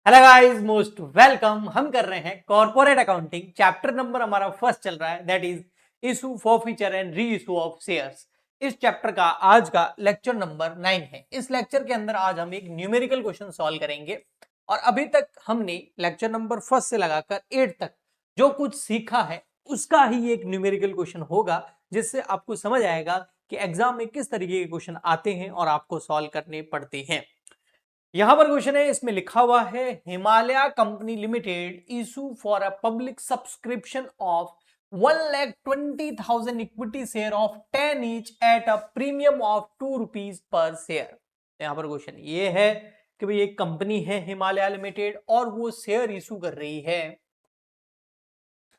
Hello guys, most welcome. हम कर रहे हैं कॉर्पोरेट अकाउंटिंग। चैप्टर नंबर हमारा फर्स्ट चल रहा है, that is issue forfeiture and re issue of shares. इस चैप्टर का आज का लेक्चर नंबर 9 है। इस लेक्चर के अंदर आज हम एक न्यूमेरिकल क्वेश्चन सॉल्व करेंगे और अभी तक हमने लेक्चर नंबर फर्स्ट से लगाकर 8 तक जो कुछ सीखा है उसका ही एक न्यूमेरिकल क्वेश्चन होगा, जिससे आपको समझ आएगा कि एग्जाम में किस तरीके के क्वेश्चन आते हैं और आपको सॉल्व करने पड़ते हैं। यहां पर क्वेश्चन है, इसमें लिखा हुआ है Himalaya company limited issue for a public subscription of 1,20,000 equity share of 10 each at a premium of ₹2 पर शेयर। यहां पर क्वेश्चन ये है कि भाई एक कंपनी है हिमालय लिमिटेड और वो शेयर इशू कर रही है।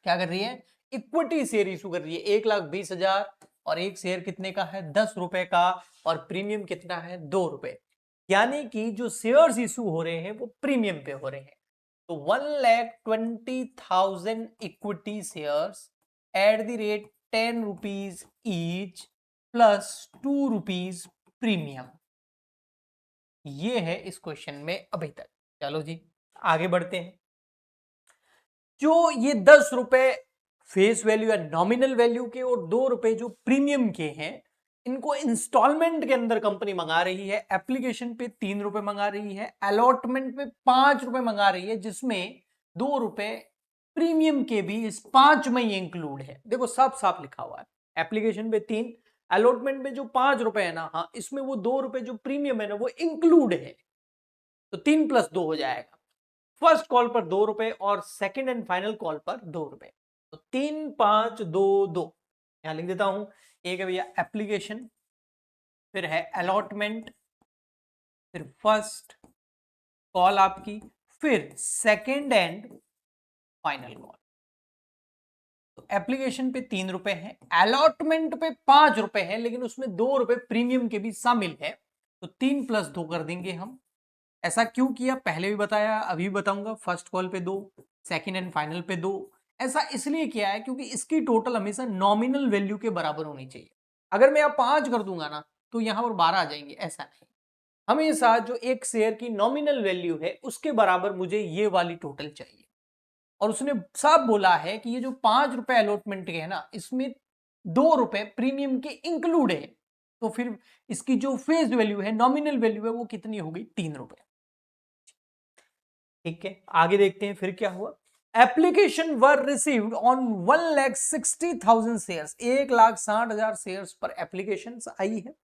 क्या कर रही है? इक्विटी शेयर इशू कर रही है 1,20,000 और एक शेयर कितने का है? ₹10 का और प्रीमियम कितना है? ₹2। यानी कि जो शेयर्स इशू हो रहे हैं वो प्रीमियम पे हो रहे हैं। तो 1,20,000 equity shares at the rate ₹10 each plus ₹2 premium. ये है इस क्वेश्चन में अभी तक। चलो जी आगे बढ़ते हैं। जो ये ₹10 फेस वैल्यू या नॉमिनल वैल्यू के और ₹2 जो प्रीमियम के हैं, इनको इंस्टॉलमेंट के अंदर कंपनी मंगा रही है। एप्लीकेशन पे ₹3 मंगा रही है, अलॉटमेंट पे ₹5 मंगा रही है, जिसमें ₹2 प्रीमियम के भी इस 5 में ही इंक्लूड है। देखो साफ साफ लिखा हुआ है, एप्लीकेशन पे 3, अलॉटमेंट में जो ₹5 है ना, हाँ इसमें वो ₹2 जो प्रीमियम है ना वो इंक्लूड है। तो 3 + 2 हो जाएगा। फर्स्ट कॉल पर ₹2 और सेकंड एंड फाइनल कॉल पर ₹2। तो 3, 5, 2, 2 यहां लिख देता हूं। एक है भैया एप्लीकेशन, फिर है अलॉटमेंट, फिर फर्स्ट कॉल आपकी, फिर सेकंड एंड फाइनल कॉल। तो एप्लीकेशन पे ₹3 है, अलॉटमेंट पे ₹5 है, लेकिन उसमें ₹2 प्रीमियम के भी शामिल है। तो 3 + 2 कर देंगे हम। ऐसा क्यों किया पहले भी बताया, अभी भी बताऊंगा। फर्स्ट कॉल पे 2, सेकंड एंड फाइनल पे 2। ऐसा इसलिए किया है क्योंकि इसकी टोटल हमेशा नॉमिनल वैल्यू के बराबर होनी चाहिए। अगर मैं यहाँ 5 कर दूंगा ना तो यहां पर 12 आ जाएंगे, ऐसा नहीं। हमेशा जो एक शेयर की नॉमिनल वैल्यू है उसके बराबर मुझे ये वाली टोटल चाहिए। और उसने साफ बोला है कि ये जो ₹5 अलॉटमेंट के है ना, इसमें ₹2 प्रीमियम के इंक्लूड है। तो फिर इसकी जो फेस वैल्यू है, नॉमिनल वैल्यू है, वो कितनी हो गई? ₹3। ठीक है, आगे देखते हैं फिर क्या हुआ। Application were received on 1,60,000 shares, 1,60,000 shares पर एप्लीकेशन आई है।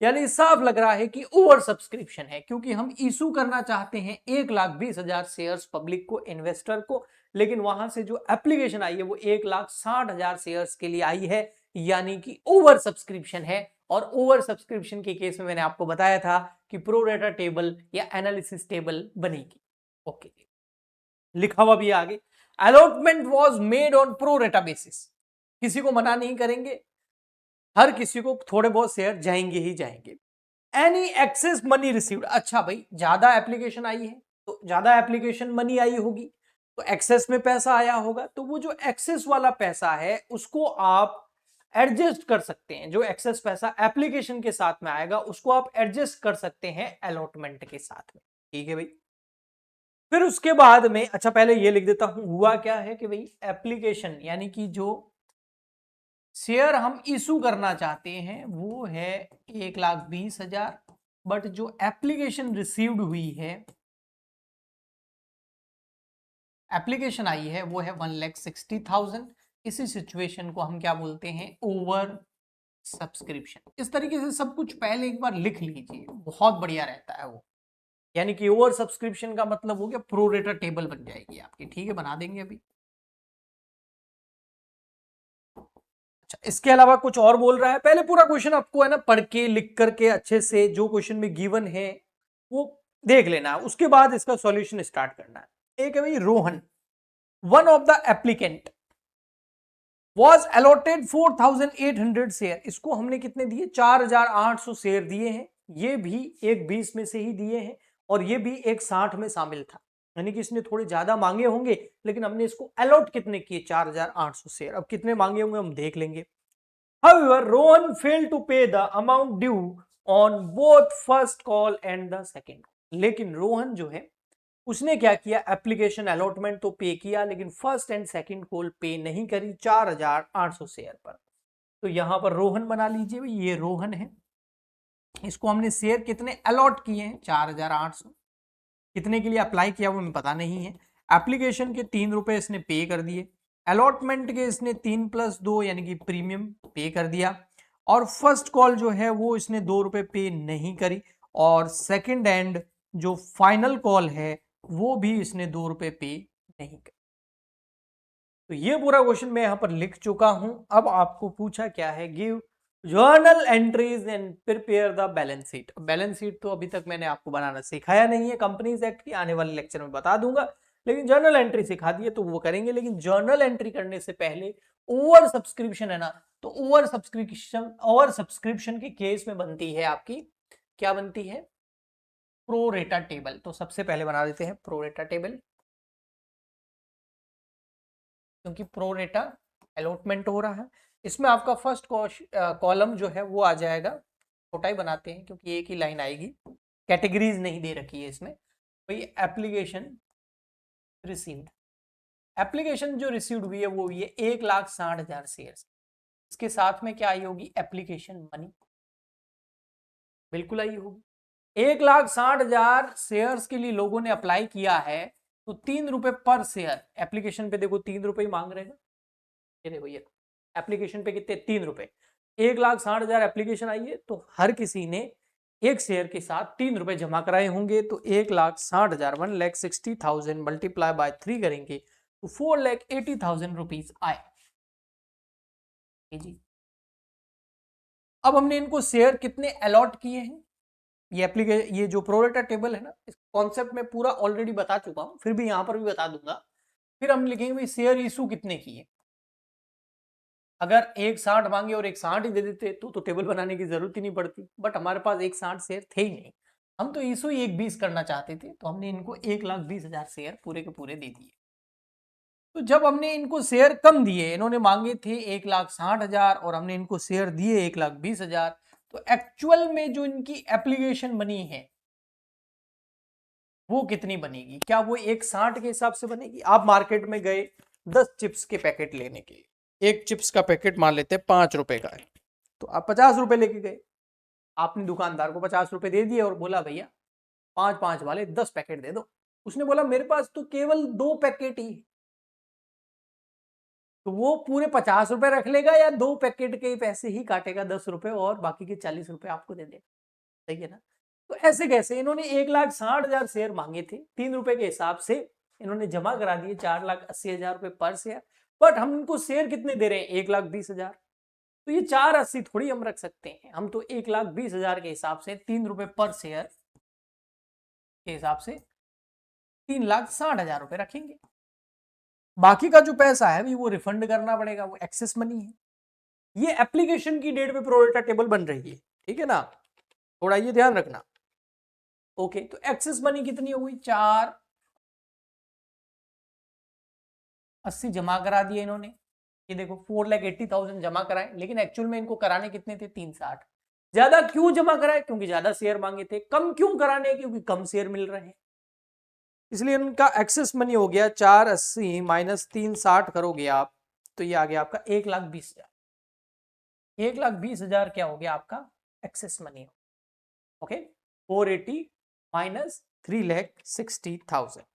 यानी साफ लग रहा है कि ओवर सब्सक्रिप्शन है, क्योंकि हम इशू करना चाहते हैं 1,20,000 शेयर्स पब्लिक को, इन्वेस्टर को, लेकिन वहां से जो एप्लीकेशन आई है वो 1,60,000 शेयर्स के लिए आई है। यानी कि ओवर सब्सक्रिप्शन है। और ओवर सब्सक्रिप्शन के केस में मैंने आपको बताया था कि प्रो रेटा टेबल या एनालिसिस टेबल बनेगी। ओके, लिखा हुआ भी आगे, allotment was made on pro रेटा बेसिस। किसी को मना नहीं करेंगे, हर किसी को थोड़े बहुत शेयर जाएंगे ही जाएंगे। एनी एक्सेस मनी रिसीव्ड, अच्छा भाई ज्यादा एप्लीकेशन आई है तो ज्यादा एप्लीकेशन मनी आई होगी, तो एक्सेस में पैसा आया होगा। तो वो जो एक्सेस वाला पैसा है उसको आप एडजस्ट कर सकते हैं। जो एक्सेस पैसा एप्लीकेशन के साथ में आएगा उसको आप एडजस्ट कर सकते हैं अलॉटमेंट के साथ में। ठीक है भाई। फिर उसके बाद में, अच्छा पहले ये लिख देता हूं, हुआ क्या है कि भाई एप्लीकेशन यानी कि जो शेयर हम इशू करना चाहते हैं वो है 1,20,000, बट जो एप्लीकेशन रिसीव्ड हुई है, एप्लीकेशन आई है वो है 1,60,000। इसी सिचुएशन को हम क्या बोलते हैं? Over subscription. इस तरीके से सब कुछ पहले एक बार लिख लीजिए, बहुत बढ़िया रहता है वो। यानी कि ओवर सब्सक्रिप्शन का मतलब हो गया प्रो रेटा टेबल बन जाएगी आपकी। ठीक है, बना देंगे अभी। अच्छा, इसके अलावा कुछ और बोल रहा है? पहले पूरा क्वेश्चन आपको है ना पढ़ के लिख करके अच्छे से जो क्वेश्चन में गिवन है वो देख लेना, उसके बाद इसका सॉल्यूशन स्टार्ट करना है। एक है भाई Rohan, one of the applicant was allotted 4,800 share. इसको हमने कितने दिए? 4,800 शेयर दिए हैं। ये भी एक 20 में से ही दिए हैं और ये भी एक 60 में शामिल था। यानी कि इसने थोड़े ज्यादा मांगे होंगे, लेकिन हमने इसको अलॉट कितने किए? 4,800 शेयर। अब कितने मांगे होंगे हम देख लेंगे। However, Rohan failed to pay the amount due on both first call and the second call. लेकिन रोहन जो है उसने क्या किया, एप्लीकेशन अलॉटमेंट तो पे किया लेकिन फर्स्ट एंड सेकंड कॉल पे नहीं करी 4800 शेयर पर। तो यहां पर रोहन बना लीजिए भाई, ये रोहन है, इसको हमने शेयर कितने अलॉट किए हैं 4800, कितने के लिए अप्लाई किया वो हमें पता नहीं है। एप्लीकेशन के 3 रुपए इसने पे कर दिए, अलॉटमेंट के इसने 3+2 यानी कि प्रीमियम पे कर दिया, और फर्स्ट कॉल जो है वो इसने 2 रुपए पे नहीं करी, और सेकंड एंड जो फाइनल कॉल है वो भी इसने 2 रुपए पे नहीं करी। तो ये पूरा क्वेश्चन मैं यहां पर लिख चुका हूं। अब आपको पूछा क्या है, give journal entries and prepare the balance sheet. Balance sheet तो अभी तक मैंने आपको बनाना सिखाया नहीं है, कंपनीज एक्ट की आने वाले लेक्चर में बता दूंगा, लेकिन जर्नल एंट्री सिखा दी है तो वो करेंगे। लेकिन जर्नल एंट्री करने से पहले ओवर सब्सक्रिप्शन है ना, तो ओवर सब्सक्रिप्शन के केस में बनती है आपकी, क्या बनती है, प्रो रेटा टेबल। तो सबसे पहले बना देते हैं प्रो रेटा टेबल, क्योंकि प्रो रेटा अलॉटमेंट हो रहा है। इसमें आपका फर्स्ट कॉलम जो है वो आ जाएगा, छोटा ही बनाते हैं क्योंकि एक ही लाइन आएगी, कैटेगरीज नहीं दे रखी है इसमें भाई। एप्लीकेशन रिसीव्ड, एप्लीकेशन जो रिसीव्ड हुई है वो हुई है 1,60,000 शेयर। इसके साथ में क्या आई होगी, एप्लीकेशन मनी बिल्कुल आई होगी। 1,60,000 शेयर्स के लिए लोगों ने अप्लाई किया है, तो 3 रुपए पर शेयर, एप्लीकेशन पे देखो 3 रुपए ही मांग रहे हैं, ये देखो ये एप्लीकेशन पे कितने, 3 रुपए। 1,60,000 एप्लीकेशन आई है, तो हर किसी ने एक शेयर के साथ 3 रुपए जमा कराए होंगे, तो 1,60,000 1,60,000 मल्टीप्लाई बाय 3 करेंगे तो 4,80,000 रुपीज आए जी। अब हमने इनको शेयर कितने अलॉट किए हैं, ये जो प्रोरेटा टेबल है ना, इस कॉन्सेप्ट में पूरा ऑलरेडी बता चुका हूं, फिर भी यहां पर भी बता दूंगा। फिर हम लिखेंगे भाई शेयर इशू कितने किए। अगर 1,60 मांगे और 1,60 ही दे देते तो टेबल बनाने की जरूरत ही नहीं पड़ती, बट हमारे पास 1,60 शेयर थे ही नहीं, हम तो इशू ही 1,20 करना चाहते थे, तो हमने इनको 1,20,000 शेयर पूरे के पूरे दे दिए। तो जब हमने इनको शेयर कम दिए, इन्होंने मांगे थे 1,60,000 और हमने इनको शेयर दिए 1,20,000, तो एक्चुअल में जो इनकी एप्लीकेशन बनी है वो कितनी बनेगी, क्या वो 1,60 के हिसाब से बनेगी। आप मार्केट में गए 10 चिप्स के पैकेट लेने के लिए, एक चिप्स का पैकेट मान लेते हैं 5 रुपए का है, तो आप 50 रुपए लेके गए, आपने दुकानदार को 50 रुपए दे दिए और बोला भैया 5-5 वाले 10 पैकेट दे दो। उसने बोला मेरे पास तो केवल 2 पैकेट ही, तो वो पूरे 50 रुपए रख लेगा या 2 पैकेट के पैसे ही काटेगा 10 रुपए और बाकी के 40 रुपए आपको दे देगा, सही है ना। तो ऐसे कैसे, इन्होंने 1,60,000 शेयर मांगे थे, 3 रुपए के हिसाब से इन्होंने जमा करा दिए 4,80,000 रुपए पर शेयर, बट हम इनको शेयर कितने दे रहे हैं, 1,20,000। तो ये 480 थोड़ी हम रख सकते हैं, हम तो 1,20,000 के हिसाब से 3 रुपए पर शेयर के हिसाब से 3,60,000 रुपए रखेंगे। बाकी का जो पैसा है वो रिफंड करना पड़ेगा, वो एक्सेस मनी है। ये एप्लीकेशन की डेट पे प्रोरेटा टेबल बन रही है, ठीक है ना, थोड़ा ये ध्यान रखना। ओके, तो एक्सेस मनी कितनी हो गई, 480 जमा करा दिए इन्होंने, ये देखो 4,80,000 जमा कराए, लेकिन एक्चुअल में इनको कराने कितने थे, 360। ज्यादा क्यों जमा कराए, क्योंकि ज्यादा शेयर मांगे थे। कम क्यों कराने, क्योंकि कम शेयर मिल रहे हैं, इसलिए इनका एक्सेस मनी हो गया 480 माइनस 360 करोगे आप, तो ये आ गया आपका 1,20,000। 1,20,000 क्या हो गया आपका एक्सेस मनी। Okay, 480 minus 3,60,000।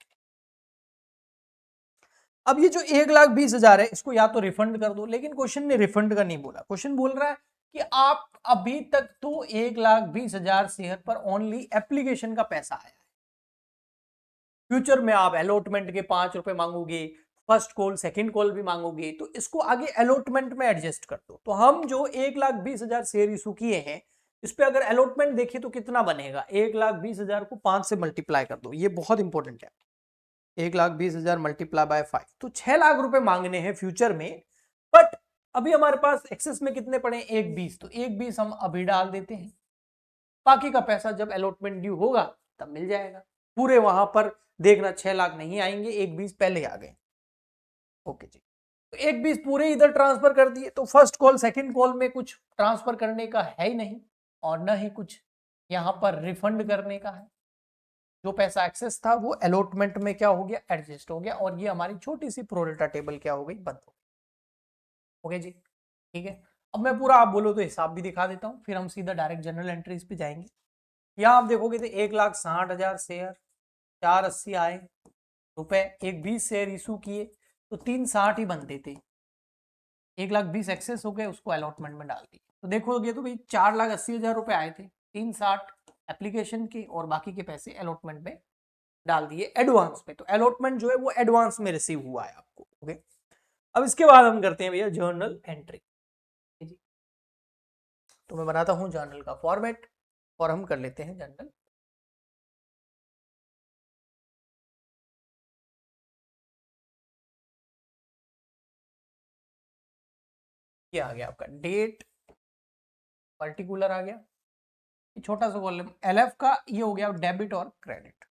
अब ये जो 1,20,000 है इसको या तो रिफंड कर दो, लेकिन क्वेश्चन ने रिफंड का नहीं बोला, क्वेश्चन बोल रहा है कि आप अभी तक तो 1,20,000 शेयर पर ओनली एप्लीकेशन का पैसा आया है, फ्यूचर में आप अलॉटमेंट के 5 रुपए मांगोगे, फर्स्ट कॉल सेकंड कॉल भी मांगोगे, तो इसको आगे अलॉटमेंट में एडजस्ट कर दो। तो हम जो 1,20,000 शेयर इशू किए हैं, इस पे अगर अलॉटमेंट देखिए तो कितना बनेगा, 1,20,000 को 5 से मल्टीप्लाई कर दो, ये बहुत इंपॉर्टेंट है। 1,20,000 मल्टीप्लाई बाय 5, तो 6 लाख रुपए मांगने हैं फ्यूचर में, बट अभी हमारे पास एक्सेस में कितने पड़े, 1,20, तो 1,20 हम अभी डाल देते हैं, बाकी का पैसा जब अलॉटमेंट ड्यू होगा तब मिल जाएगा। पूरे वहां पर देखना 6 लाख नहीं आएंगे, 1,20 पहले आ गए। ओके जी, तो 1,20 पूरे इधर ट्रांसफर कर दिए, तो फर्स्ट कॉल सेकंड कॉल में कुछ ट्रांसफर करने का है ही नहीं, और न ही कुछ यहां पर रिफंड करने का है। जो पैसा एक्सेस था वो अलॉटमेंट में क्या हो गया, एडजस्ट हो गया, और ये हमारी छोटी सी प्रोरेटा टेबल क्या हो गई, बंद हो गई। ओके जी, ठीक है। अब मैं पूरा, आप बोलो तो हिसाब भी दिखा देता हूँ, फिर हम सीधा डायरेक्ट जनरल एंट्रीज पे जाएंगे। यहाँ आप देखोगे तो 1,60,000 शेयर, 480 आए रुपए, एक 20 शेयर इशू किए तो 360 ही बनते थे। 1,20,000 एक्सेस हो गए, उसको अलॉटमेंट में डाल दिए, तो देखोगे तो भाई 4,80,000 रुपए आए थे, 360 एप्लीकेशन के और बाकी के पैसे अलॉटमेंट में डाल दिए एडवांस में। तो अलॉटमेंट जो है वो एडवांस में रिसीव हुआ है आपको। ओके, अब इसके बाद हम करते हैं भैया जर्नल एंट्री। तो मैं बनाता हूं जर्नल का फॉर्मेट और हम कर लेते हैं जर्नल। ये आ गया आपका डेट, पर्टिकुलर आ गया, छोटा सा कॉलम एलएफ का, ये हो गया डेबिट और क्रेडिट।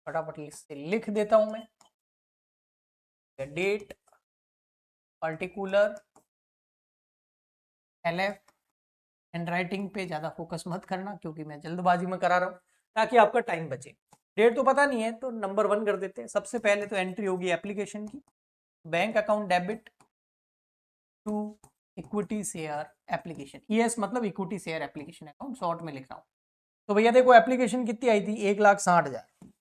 फटाफट से लिख देता हूं मैं, date, particular, LF. Hand writing पे ज्यादा फोकस मत करना क्योंकि मैं जल्दबाजी में करा रहा हूं, ताकि आपका टाइम बचे। डेट तो पता नहीं है तो नंबर 1 कर देते हैं। सबसे पहले तो एंट्री होगी एप्लीकेशन की, bank account debit to equity share application, ES मतलब equity share application account, short में लिख रहा हूं। तो भैया देखो एप्लीकेशन कितनी आई थी, 1,60,000,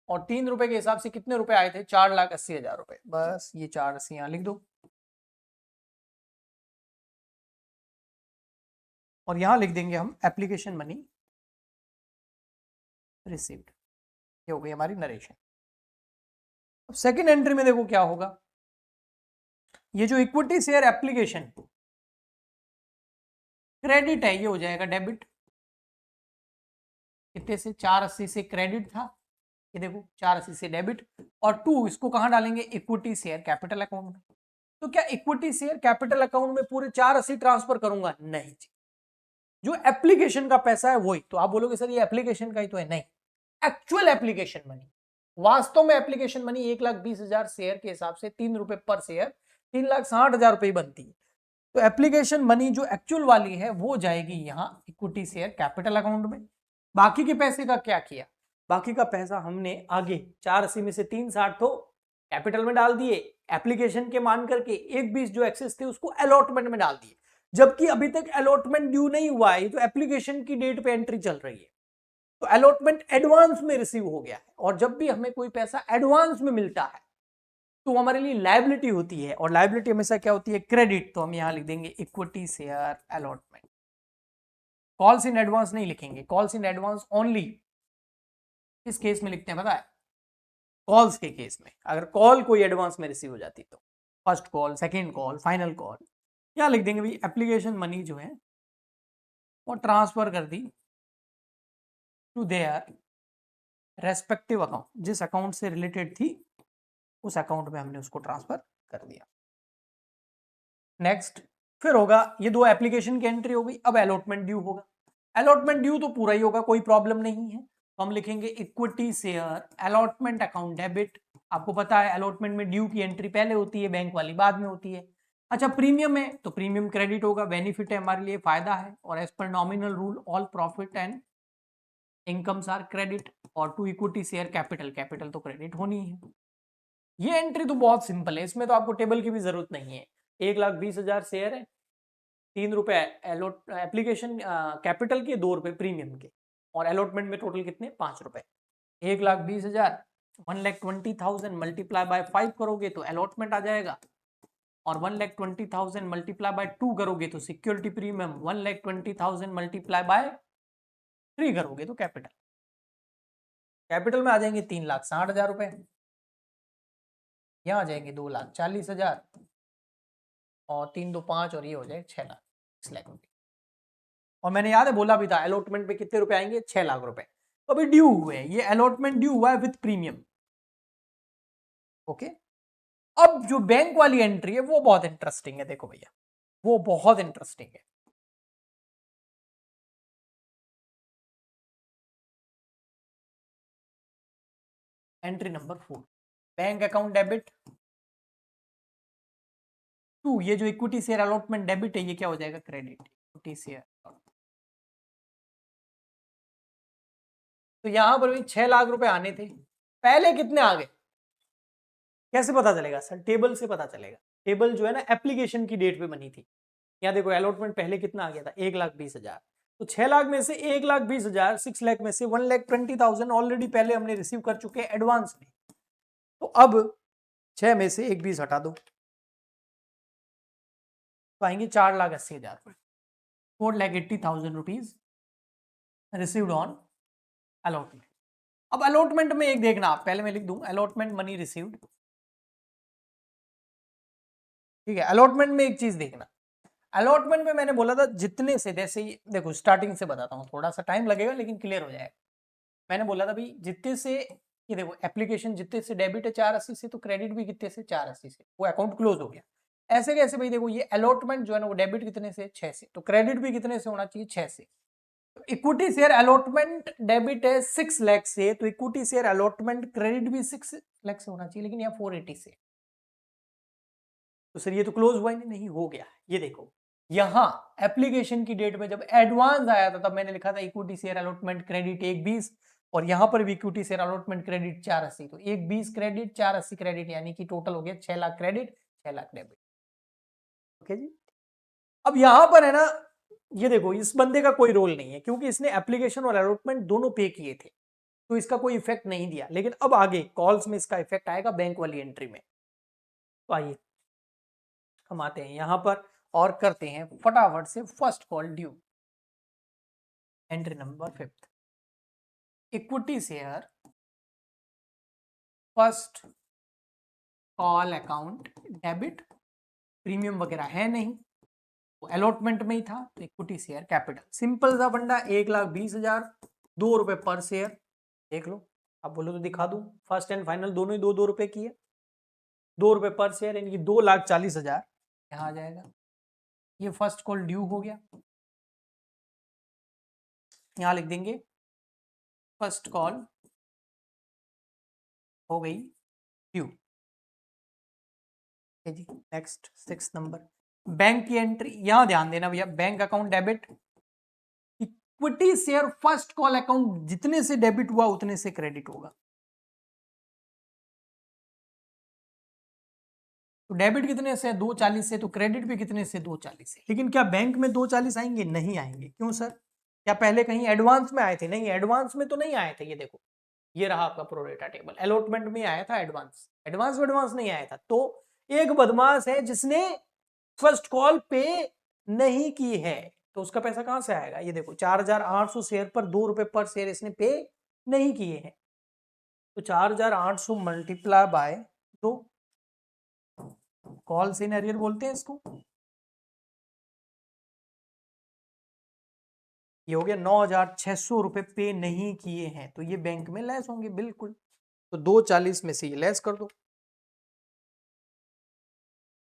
और 3 रुपए के हिसाब से कितने रुपए आए थे, 4,80,000 रुपए। बस ये 480 यहां लिख दो, और यहां लिख देंगे हम एप्लीकेशन मनी रिसीव्ड। ये हो गई हमारी नरेशन। अब सेकंड एंट्री में देखो क्या होगा, ये जो इक्विटी शेयर एप्लीकेशन क्रेडिट है, ये हो जाएगा डेबिट। कितने से, 480 से क्रेडिट था, ये देखो 480 से डेबिट, और 2 इसको कहां डालेंगे, इक्विटी शेयर कैपिटल अकाउंट में। तो क्या इक्विटी शेयर कैपिटल अकाउंट में पूरे 480 ट्रांसफर करूंगा, नहीं जी, जो एप्लीकेशन का पैसा है वही। तो आप बोलोगे सर ये एप्लीकेशन का ही तो है, नहीं, एक्चुअल एप्लीकेशन मनी। वास्तव में एप्लीकेशन मनी 1,20,000 शेयर के हिसाब से 3 रुपए पर शेयर, 3,60,000 रुपए बनती है। तो एप्लीकेशन मनी जो एक्चुअल वाली है वो जाएगी यहां इक्विटी शेयर कैपिटल अकाउंट में। बाकी के पैसे का क्या किया, बाकी का पैसा हमने आगे 480 में से 360 तो कैपिटल में डाल दिए, एप्लीकेशन के मान करके 1,20 जो एक्सेस थे उसको अलॉटमेंट में डाल दिए। जबकि अभी तक अलॉटमेंट ड्यू नहीं हुआ है, तो एप्लीकेशन की डेट पे एंट्री चल रही है, तो अलॉटमेंट एडवांस में रिसीव हो गया है। और जब भी हमें कोई पैसा एडवांस में मिलता है तो हमारे लिए लायबिलिटी होती है, और लायबिलिटी हमेशा क्या होती है, क्रेडिट। तो हम यहां लिख देंगे equity share allotment. Calls in advance नहीं लिखेंगे, कॉल्स इन एडवांस ओनली किस केस में लिखते हैं पता है, कॉल्स के केस में। अगर कॉल कोई एडवांस में रिसीव हो जाती तो first call, second call, final call, क्या लिख देंगे भाई, एप्लीकेशन मनी जो है वो ट्रांसफर कर दी टू देयर रेस्पेक्टिव अकाउंट, जिस अकाउंट से रिलेटेड थी उस अकाउंट में हमने उसको ट्रांसफर कर दिया। नेक्स्ट, फिर होगा, ये दो एप्लीकेशन की एंट्री हो गई। अब अलॉटमेंट ड्यू होगा, अलॉटमेंट ड्यू तो पूरा ही होगा, कोई प्रॉब्लम नहीं है। तो हम लिखेंगे equity share allotment account debit. आपको पता है अलॉटमेंट में ड्यू की एंट्री पहले होती है, बैंक वाली बाद में होती है। अच्छा प्रीमियम है तो प्रीमियम क्रेडिट होगा, बेनिफिट है हमारे लिए, फायदा है, और as per nominal rule all profit and incomes are credit. और to equity share capital, capital तो क्रेडिट होनी है। ये एंट्री तो बहुत सिंपल है, इसमें तो आपको टेबल की भी जरूरत नहीं है। 1,20,000 शेयर है, 3 रुपए एप्लीकेशन कैपिटल के, 2 रुपए प्रीमियम के, और अलॉटमेंट में टोटल कितने, 5 रुपए। 1,20,000 1,20,000 मल्टीप्लाई बाय 5 करोगे तो अलॉटमेंट आ जाएगा, और 1,20,000 मल्टीप्लाई बाय 2 करोगे तो सिक्योरिटी प्रीमियम, 1,20,000 मल्टीप्लाई बाय 3 करोगे तो कैपिटल। कैपिटल में आ जाएंगे 3,60,000 रुपए, यहाँ आ जाएंगे 2,40,000, और 3 2 5, और ये हो जाए 6 लाख, 6 लाख रुपए। और मैंने याद है बोला भी था अलॉटमेंट पे कितने रुपए आएंगे, 6 लाख रुपए। तो अभी ड्यू हुए हैं, ये अलॉटमेंट ड्यू हुआ है विद प्रीमियम। ओके, अब जो बैंक वाली एंट्री है वो बहुत इंटरेस्टिंग है, देखो भैया वो बहुत इंटरेस्टिंग है। Entry number 4, bank account debit to, ये जो इक्विटी शेयर अलॉटमेंट डेबिट है ये क्या हो जाएगा, क्रेडिट। इक्विटी शेयर, तो यहां पर भी 6 लाख रुपए आने थे, पहले कितने आ गए, कैसे पता चलेगा सर, टेबल से पता चलेगा। टेबल जो है ना एप्लीकेशन की डेट पे बनी थी। यहाँ देखो अलॉटमेंट पहले कितना आ गया था, 1,20,000, तो 6 लाख में से 1,20,000, 6 लाख में से 1,20,000 ऑलरेडी पहले हमने रिसीव कर चुके हैं एडवांस में। तो अब 6 में से 1,20 हटा दो, तो आएंगे 4,80,000 रुपए, 4,80,000 रुपीज रिसीव्ड ऑन अलॉटमेंट। अब अलॉटमेंट में एक देखना, आप पहले मैं लिख दूं अलॉटमेंट मनी रिसीव्ड, ठीक है। अलॉटमेंट में एक चीज देखना, अलॉटमेंट में मैंने बोला था जितने से, जैसे देखो स्टार्टिंग से बताता हूँ, थोड़ा सा टाइम लगेगा लेकिन क्लियर हो जाएगा। मैंने बोला था भाई जितने से, ये देखो एप्लीकेशन जितने से डेबिट है 480 से, तो क्रेडिट भी कितने से 480 से, वो अकाउंट क्लोज हो गया। ऐसे कैसे भाई, देखो ये अलॉटमेंट जो है ना वो डेबिट कितने से 6 से, तो क्रेडिट भी कितने से होना चाहिए 6 से। तो इक्विटी शेयर अलॉटमेंट डेबिट है 6 लाख से, तो इक्विटी शेयर अलॉटमेंट क्रेडिट भी 6 लाख से होना चाहिए, लेकिन यहाँ 480 से। तो सर ये तो क्लोज हुआ ही नहीं, हो गया। ये देखो यहां एप्लीकेशन की डेट में जब एडवांस आया था तब मैंने लिखा था इक्विटी शेयर अलॉटमेंट क्रेडिट 1,20, और यहां पर भी इक्विटी शेयर अलॉटमेंट क्रेडिट 480, तो 1,20 क्रेडिट 480 क्रेडिट, यानी कि टोटल हो गया 6 lakh credit 6 lakh debit. Okay जी। अब यहां पर है ना, ये देखो इस बंदे का कोई रोल नहीं है क्योंकि इसने एप्लीकेशन और अलॉटमेंट दोनों पे किए थे, तो इसका कोई इफेक्ट नहीं दिया। लेकिन अब आगे कॉल्स में इसका इफेक्ट आएगा बैंक वाली एंट्री में। तो आइए हम आते हैं यहां पर और करते हैं फटाफट से first call due, entry number 5, equity share first call account debit, premium वगैरह है नहीं, वो अलॉटमेंट में ही था, तो इक्विटी शेयर कैपिटल, सिंपल सा फंडा, 1,20,000, 2 रुपए पर शेयर। देख लो, आप बोलो तो दिखा दूं, फर्स्ट एंड फाइनल दोनों ही 2-2 रुपए की है, 2 रुपए पर शेयर, यानी कि 2,40,000 यहाँ आ जाएगा। ये फर्स्ट कॉल ड्यू हो गया, यहाँ लिख देंगे फर्स्ट कॉल हो गई ड्यू। जी नेक्स्ट 6 नंबर, बैंक की एंट्री, यहां ध्यान देना भैया, bank account debit, equity share first call account जितने से डेबिट हुआ उतने से क्रेडिट होगा। तो डेबिट कितने से 240 से, तो क्रेडिट भी कितने से 240 से। लेकिन क्या बैंक में 240 आएंगे, नहीं आएंगे। क्यों सर, क्या पहले कहीं एडवांस में आए थे, नहीं एडवांस में तो नहीं आए थे। ये देखो ये रहा आपका प्रोरेटा टेबल, अलॉटमेंट में आया था एडवांस, एडवांस नहीं आया था। तो एक बदमाश है जिसने फर्स्ट कॉल पे नहीं की है, तो उसका पैसा कहां से आएगा। ये देखो 4,800 शेयर पर 2 रुपए पर शेयर इसने पे नहीं किए हैं, तो 4,800 multiply by 2, call in arrear बोलते हैं इसको। ये हो गया 9,600 रुपए पे नहीं किए हैं, तो ये बैंक में लेस होंगे बिल्कुल। तो 240 में से ये लेस कर दो,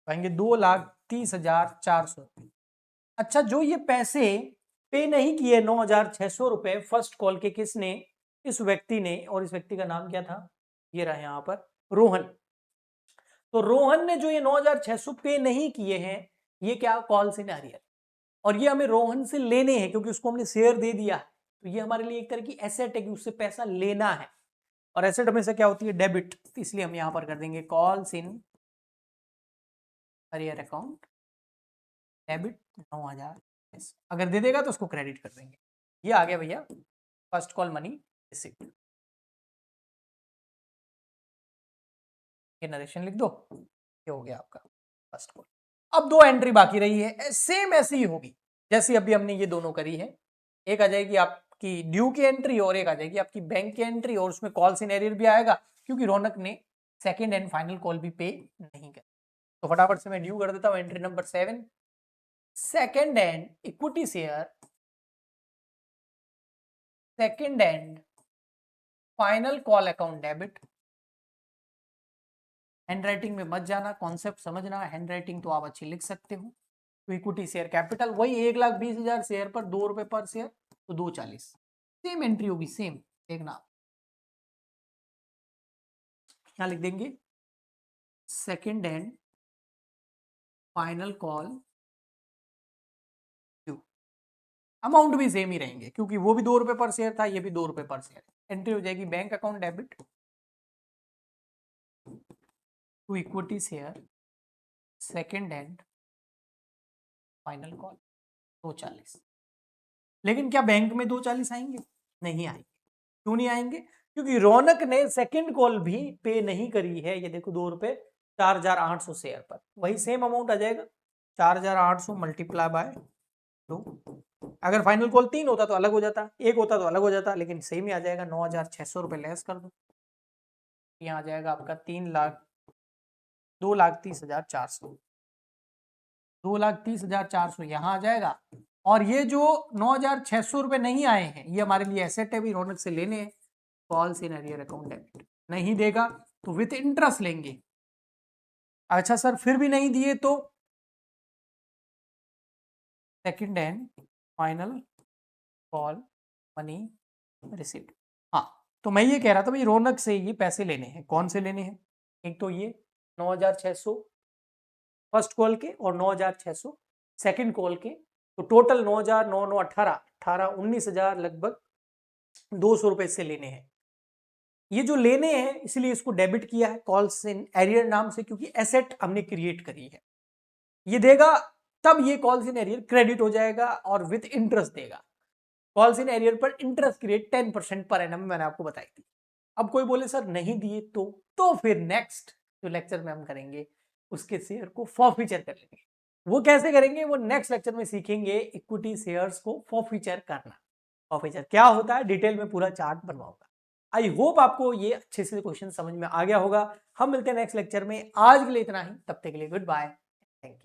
पाएंगे 2,30,400। अच्छा, जो ये पैसे पे नहीं किए 9,600 रुपए फर्स्ट कॉल के, किसने, इस व्यक्ति ने, और इस व्यक्ति का नाम क्या था, ये रहा यहां पर रोहन। तो रोहन ने जो ये 9,600 पे नहीं किए हैं, ये क्या कॉल इन एरियर, और ये हमें रोहन से लेने हैं क्योंकि उसको हमने शेयर दे दिया। तो ये हमारे लिए एक तरह की एसेट है कि उससे पैसा लेना है, और एसेट हमेशा क्या होती है, डेबिट। तो इसलिए हम यहां पर कर देंगे calls in arrear account debit 9,000, अगर दे देगा तो उसको क्रेडिट कर देंगे। ये आ गया भैया फर्स्ट कॉल मनी रिसीव्ड। ये नरेशन लिख दो, ये हो गया आपका फर्स्ट कॉल। अब 2 एंट्री बाकी रही है, सेम ऐसी ही होगी जैसे अभी हमने ये दोनों करी है। एक आ जाएगी आपकी ड्यू की एंट्री, और एक आ जाएगी आपकी बैंक की एंट्री, और उसमें कॉल इन एरियर भी आएगा क्योंकि रौनक ने सेकंड एंड फाइनल कॉल भी पे नहीं किया। तो फटाफट से मैं ड्यू कर देता हूं, entry number 7, second and equity share second and final call account debit. Handwriting में मत जाना, कॉन्सेप्ट समझना, हैंडराइटिंग तो आप अच्छी लिख सकते हो। तो इक्विटी शेयर कैपिटल वही 1,20,000 शेयर पर 2 रुपए पर शेयर, तो 240, सेम एंट्री होगी, सेम देखना। क्या लिख देंगे, second and final call due, amount भी सेम ही रहेंगे क्योंकि वो भी 2 रुपए पर शेयर था, ये भी 2 रुपए पर शेयर। एंट्री हो जाएगी bank account debit to equity share second hand final call 240। लेकिन क्या बैंक में 240 आएंगे? नहीं आएंगे। क्यों नहीं आएंगे? क्योंकि रौनक ने सेकंड कॉल भी पे नहीं करी है। ये देखो 2 रुपए 4800 शेयर पर, वही सेम अमाउंट आ जाएगा 4800 मल्टीप्लाई बाय 2। अगर फाइनल कॉल 3 होता तो अलग हो जाता, 1 होता तो अलग हो जाता, लेकिन सेम ही आ जाएगा। 9600 रुपए लेस कर दो, यहाँ आ जाएगा आपका 2,30,400। 2,30,400 यहाँ आ जाएगा। और ये जो 9,600 रुपए नहीं आए हैं, ये हमारे लिए एसेट है भी, रौनक से लेने हैं। Calls in arrear account debit. नहीं देगा तो विथ इंटरेस्ट लेंगे। अच्छा सर फिर भी नहीं दिए तो second hand final call money received. हाँ, तो मैं ये कह रहा था भाई रौनक से ये पैसे लेने हैं। कौन से लेने हैं? एक तो ये 9,600 फर्स्ट कॉल के और 9,600 सेकंड कॉल के, तो टोटल 9,000 9 9 18 19,000 लगभग 200 रुपए से लेने हैं। ये जो लेने हैं इसलिए इसको डेबिट किया है कॉल्स इन एरियर नाम से, क्योंकि एसेट हमने क्रिएट करी है। ये देगा तब ये कॉल्स इन एरियर क्रेडिट हो जाएगा और विथ इंटरेस्ट देगा। कॉल्स इन एरियर पर इंटरेस्ट रेट 10% पर एनम मैंने आपको बताई थी। अब कोई बोले सर नहीं दिए तो फिर नेक्स्ट जो लेक्चर में हम करेंगे उसके शेयर को फॉरफीचर कर लेंगे। वो कैसे करेंगे वो नेक्स्ट लेक्चर में सीखेंगे। इक्विटी शेयर्स को फॉरफीचर करना, फॉरफीचर क्या होता है डिटेल में पूरा चार्ट बनवाऊंगा। आई होप आपको ये अच्छे से क्वेश्चन समझ में आ गया होगा। हम मिलते हैं नेक्स्ट लेक्चर में। आज के लिए इतना ही, तब तक के लिए गुड बाय, थैंक यू।